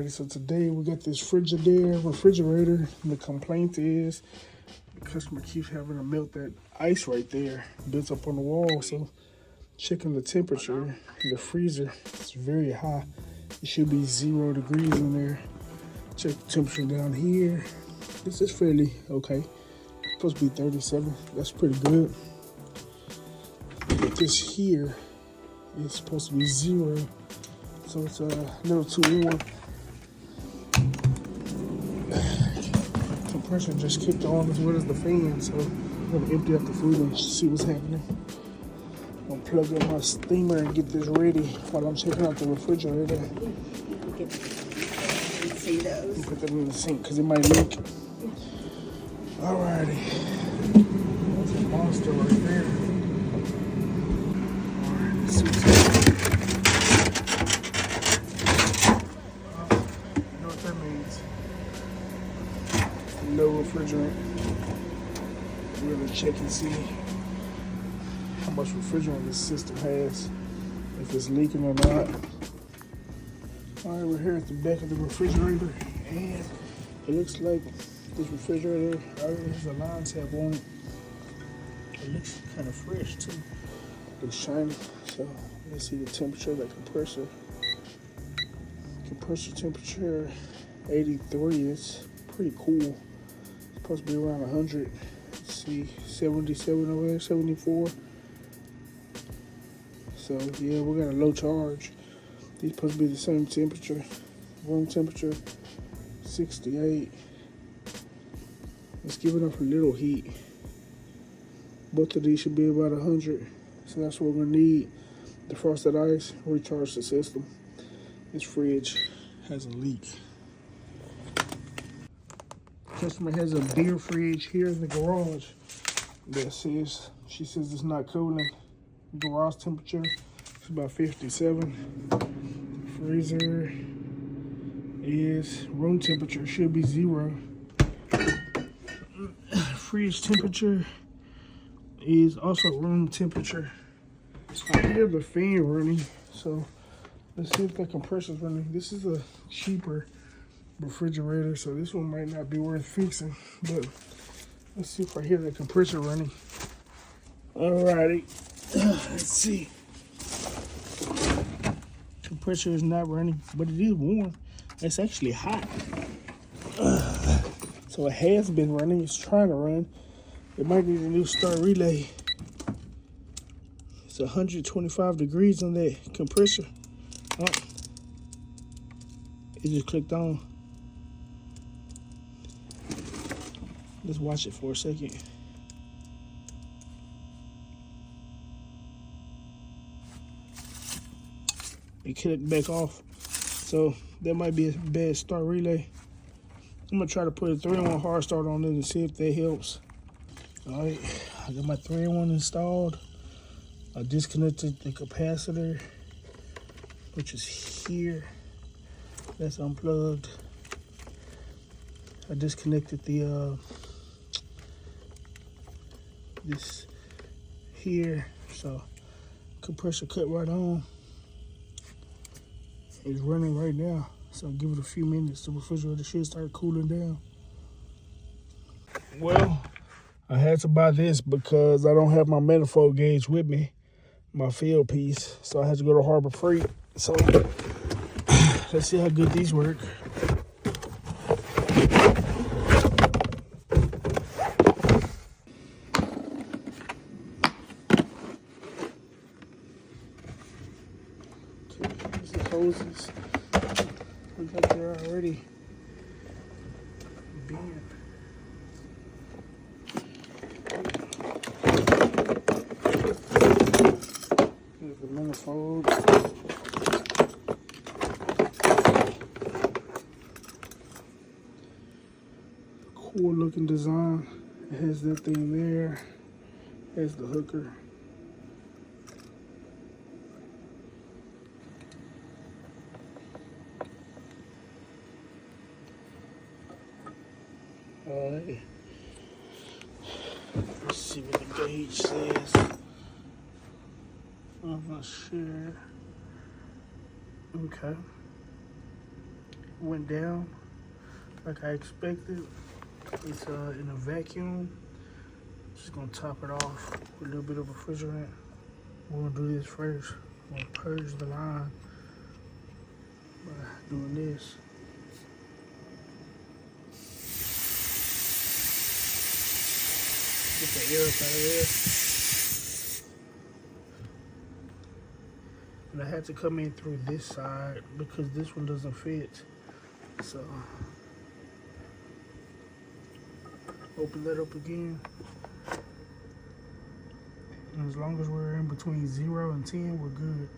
Alrighty, so today we got this refrigerator. The complaint is the customer keeps having to melt that ice right there, built up on the wall. So checking the temperature in the freezer, it's very high. It should be 0 degrees in there. Check the temperature down here. This is fairly okay. It's supposed to be 37. That's pretty good. But this here is supposed to be 0. So it's a little too warm. Compressor just kicked on as well as the fan, so I'm gonna empty out the food and see what's happening. I'm gonna plug in my steamer and get this ready while I'm checking out the refrigerator. See those. Put that in the sink because it might leak. Alrighty, that's a monster right there. Alright, let's see what's happening. You know what that means? No refrigerant. We're gonna check and see how much refrigerant this system has, if it's leaking or not. Alright, we're here at the back of the refrigerator, and it looks like this refrigerator already has a line tab on it. It looks kind of fresh too. It's shiny. So let's see the temperature of the compressor. Compressor temperature 83 is pretty cool. It's supposed to be around 100. Let's see, 77 over there, 74. So yeah, we got a low charge. These supposed to be the same temperature. Room temperature 68. Let's give it up a little heat. Both of these should be about 100. So that's what we're gonna need. Defrost that ice, recharge the system. This fridge has a leak. Customer has a beer fridge here in the garage that says, she says it's not cooling. Garage temperature is about 57. Freezer is room temperature, should be 0. Fridge temperature is also room temperature. I hear the fan running, so let's see if the compressor's running. This is a cheaper refrigerator, so this one might not be worth fixing, but let's see if I hear the compressor running. Alrighty, let's see. Compressor is not running, but it is warm. It's actually hot. So it has been running. It's trying to run. It might need a new start relay. It's 125 degrees on that compressor. Oh, it just clicked on. Let's watch it for a second. It clicked back off. So that might be a bad start relay. I'm gonna try to put a 3-in-1 hard start on it and see if that helps. All right, I got my 3-in-1 installed. I disconnected the capacitor, which is here. That's unplugged. I disconnected the this here, so compressor cut right on. It's running right now, so give it a few minutes. The refrigerator should start cooling down. Well, I had to buy this because I don't have my manifold gauge with me, my field piece, so I had to go to Harbor Freight. So let's see how good these work. Hoses. Looks like they're already bent. Here's the manifold. Cool looking design. It has that thing there. There's the hooker. Alright, let's see what the gauge says. I'm not sure. Okay. went down like I expected. It's in a vacuum. Just gonna top it off with a little bit of refrigerant. We're gonna do this first. We're gonna purge the line by doing this. Get the air up out of there. And I had to come in through this side because this one doesn't fit. So open that up again. And as long as we're in between 0 and 10, we're good.